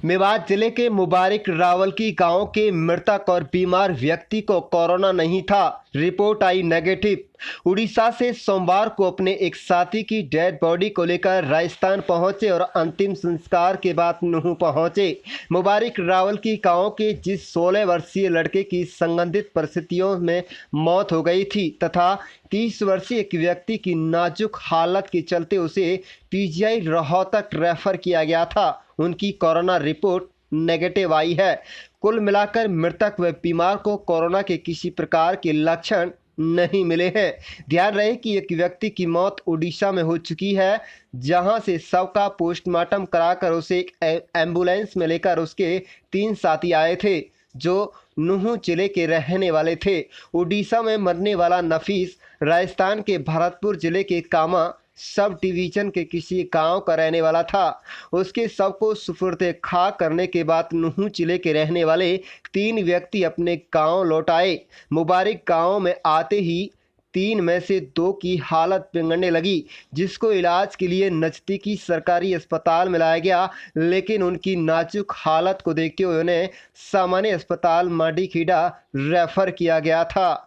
मेवात जिले के मुबारक रावल की गांव के मृतक और बीमार व्यक्ति को कोरोना नहीं था, रिपोर्ट आई नेगेटिव। उड़ीसा से सोमवार को अपने एक साथी की डेड बॉडी को लेकर राजस्थान पहुंचे और अंतिम संस्कार के बाद नुहू पहुंचे। मुबारक रावल की गांव के जिस 16 वर्षीय लड़के की संबंधित परिस्थितियों में मौत हो गई थी तथा 30 वर्षीय एक व्यक्ति की नाजुक हालत के चलते उसे पीजीआई रोहतक रेफर किया गया था, उनकी कोरोना रिपोर्ट नेगेटिव आई है। कुल मिलाकर मृतक व बीमार को कोरोना के किसी प्रकार के लक्षण नहीं मिले हैं। ध्यान रहे कि एक व्यक्ति की मौत उड़ीसा में हो चुकी है, जहां से शव का पोस्टमार्टम कराकर उसे एक एम्बुलेंस में लेकर उसके 3 साथी आए थे जो नुहू जिले के रहने वाले थे। उड़ीसा में मरने वाला नफीस राजस्थान के भरतपुर जिले के कामा सब डिवीजन के किसी गांव का रहने वाला था। उसके शव को सुपुर्द खाक करने के बाद नुहू जिले के रहने वाले 3 व्यक्ति अपने गांव लौट आए। मुबारक गांव में आते ही 3 में से 2 की हालत बिगड़ने लगी, जिसको इलाज के लिए नज़दीकी सरकारी अस्पताल में लाया गया, लेकिन उनकी नाजुक हालत को देखते हुए उन्हें सामान्य अस्पताल माडीखेड़ा रेफर किया गया था।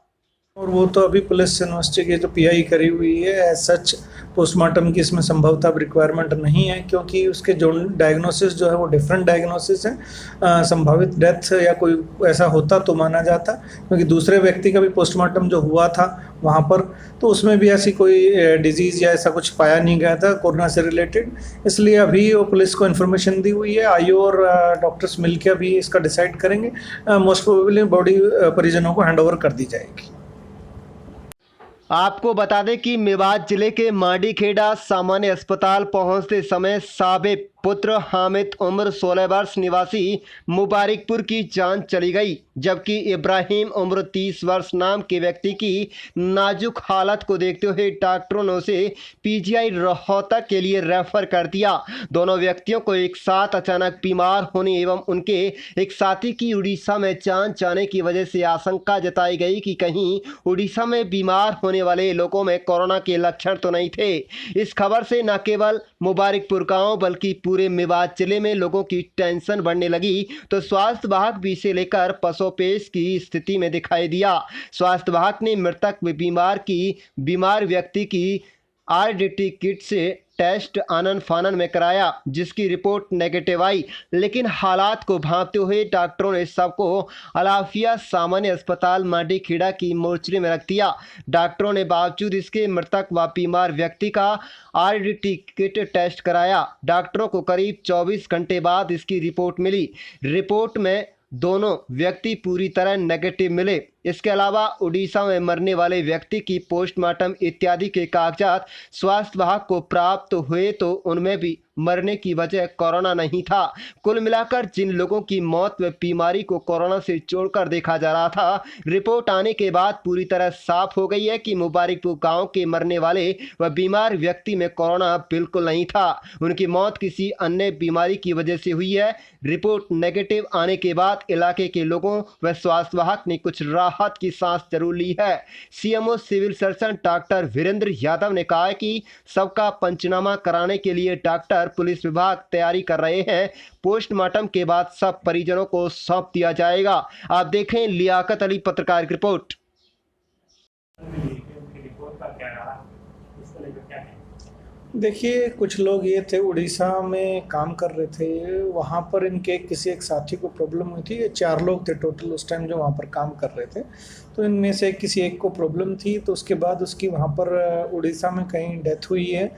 और वो तो अभी पुलिस इन्वेस्टिगेट पीआई करी हुई है। एज सच पोस्टमार्टम की इसमें संभवतः रिक्वायरमेंट नहीं है, क्योंकि उसके जो डायग्नोसिस जो है वो डिफरेंट डायग्नोसिस है। संभावित डेथ या कोई ऐसा होता तो माना जाता, क्योंकि दूसरे व्यक्ति का भी पोस्टमार्टम जो हुआ था वहाँ पर, तो उसमें भी ऐसी कोई डिजीज़ या ऐसा कुछ पाया नहीं गया था कोरोना से रिलेटेड। इसलिए अभी वो पुलिस को इन्फॉर्मेशन दी हुई है। आईओ और डॉक्टर्स मिलकर अभी इसका डिसाइड करेंगे। मोस्ट प्रोबेबली बॉडी परिजनों को हैंडओवर कर दी जाएगी। आपको बता दें कि मेवात जिले के माडीखेड़ा सामान्य अस्पताल पहुंचते समय साबिक पुत्र हामिद उम्र 16 वर्ष निवासी मुबारकपुर की जान चली गई, जबकि इब्राहिम उम्र 30 वर्ष नाम के व्यक्ति की नाजुक हालत को देखते हुए डॉक्टरों ने उसे पीजीआई रोहतक के लिए रेफर कर दिया। दोनों व्यक्तियों को एक साथ अचानक बीमार होने एवं उनके एक साथी की उड़ीसा में जान जाने की वजह से आशंका जताई गई कि कहीं उड़ीसा में बीमार होने वाले लोगों में कोरोना के लक्षण तो नहीं थे। इस खबर से न केवल मुबारकपुर गांव बल्कि पूरे मेवात जिले में लोगों की टेंशन बढ़ने लगी, तो स्वास्थ्य विभाग भी इसे लेकर पसोपेश की स्थिति में दिखाई दिया। स्वास्थ्य विभाग ने मृतक बीमार व्यक्ति की आरडीटी किट से टेस्ट आनन फानन में कराया, जिसकी रिपोर्ट नेगेटिव आई, लेकिन हालात को भांपते हुए डॉक्टरों ने सबको अलाफिया सामान्य अस्पताल माडीखेड़ा की मोर्चरी में रख दिया। डॉक्टरों ने बावजूद इसके मृतक व बीमार व्यक्ति का आरडीटी किट टेस्ट कराया। डॉक्टरों को करीब 24 घंटे बाद इसकी रिपोर्ट मिली। रिपोर्ट में दोनों व्यक्ति पूरी तरह नेगेटिव मिले। इसके अलावा उड़ीसा में मरने वाले व्यक्ति की पोस्टमार्टम इत्यादि के कागजात स्वास्थ्य विभाग को प्राप्त हुए, तो उनमें भी मरने की वजह कोरोना नहीं था। कुल मिलाकर जिन लोगों की मौत व बीमारी को कोरोना से जोड़कर देखा जा रहा था, रिपोर्ट आने के बाद पूरी तरह साफ हो गई है कि मुबारकपुर गांव के मरने वाले व बीमार व्यक्ति में कोरोना बिल्कुल नहीं था। उनकी मौत किसी अन्य बीमारी की वजह से हुई है। रिपोर्ट नेगेटिव आने के बाद इलाके के लोगों व स्वास्थ्य विभाग ने कुछ राहत की सांस जरूर ली है। CMO civil surgeon doctor Virendra Yadav ने कहा है कि सबका पंचनामा कराने के लिए डॉक्टर पुलिस विभाग तैयारी कर रहे हैं। पोस्टमार्टम के बाद सब परिजनों को सौंप दिया जाएगा। आप देखें लियाकत अली पत्रकार की रिपोर्ट। देखिए, कुछ लोग ये थे उड़ीसा में काम कर रहे थे, वहाँ पर इनके किसी एक साथी को प्रॉब्लम हुई थी। ये 4 लोग थे टोटल उस टाइम जो वहाँ पर काम कर रहे थे। तो इनमें से किसी एक को प्रॉब्लम थी, तो उसके बाद उसकी वहाँ पर उड़ीसा में कहीं डेथ हुई है।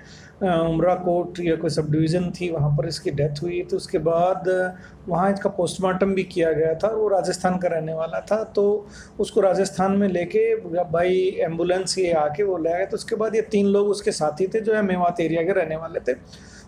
उमरा कोट या कोई सब डिवीज़न थी, वहाँ पर इसकी डेथ हुई। तो उसके बाद वहाँ इसका पोस्टमार्टम भी किया गया था। वो राजस्थान का रहने वाला था, तो उसको राजस्थान में लेके बाई एम्बुलेंस ये आके वो ले गए। तो उसके बाद ये 3 लोग उसके साथी थे जो है मेवात एरिया के रहने वाले थे।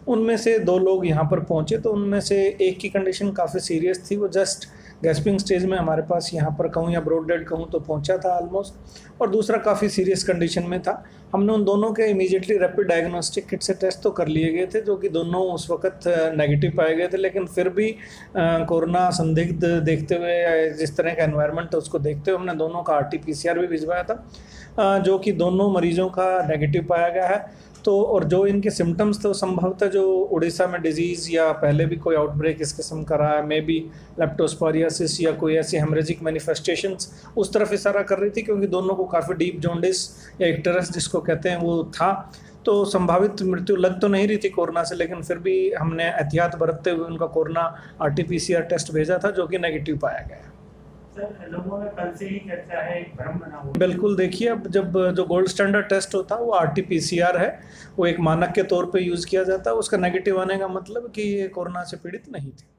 उनमें से 2 लोग यहाँ पर पहुँचे, तो उनमें से एक की कंडीशन काफ़ी सीरियस थी। वो जस्ट गैस्पिंग स्टेज में हमारे पास यहाँ पर कहूँ या ब्रॉड डेड कहूँ तो पहुँचा था ऑलमोस्ट, और दूसरा काफ़ी सीरियस कंडीशन में था। हमने उन दोनों के इमीडिएटली रैपिड डायग्नोस्टिक किट से टेस्ट तो कर लिए गए थे, जो कि दोनों उस वक्त नेगेटिव पाए गए थे, लेकिन फिर भी कोरोना संदिग्ध देखते हुए, जिस तरह का एनवायरनमेंट था उसको देखते हुए हमने दोनों का RT-PCR भी भिजवाया था, जो कि दोनों मरीजों का नेगेटिव पाया गया है। तो और जो इनके सिम्टम्स थे वो संभवतः जो उड़ीसा में डिजीज़ या पहले भी कोई आउटब्रेक इस किस्म का रहा है, मे बी लेप्टोस्पायरियासिस या कोई ऐसी हेमरेजिक मैनिफेस्टेशंस उस तरफ इशारा कर रही थी, क्योंकि दोनों को काफ़ी डीप जॉन्डिस या इक्टरस जिसको कहते हैं वो था। तो संभावित मृत्यु लग तो नहीं रही थी कोरोना से, लेकिन फिर भी हमने एहतियात बरतते हुए उनका कोरोना RT-PCR टेस्ट भेजा था, जो कि नेगेटिव पाया गया। सर, लोगों में कल से ही चर्चा है, एक भ्रम बना हुआ है। बिल्कुल, देखिए अब जब जो गोल्ड स्टैंडर्ड टेस्ट होता है वो RT-PCR है, वो एक मानक के तौर पे यूज़ किया जाता है। उसका नेगेटिव आने का मतलब कि ये कोरोना से पीड़ित नहीं थे।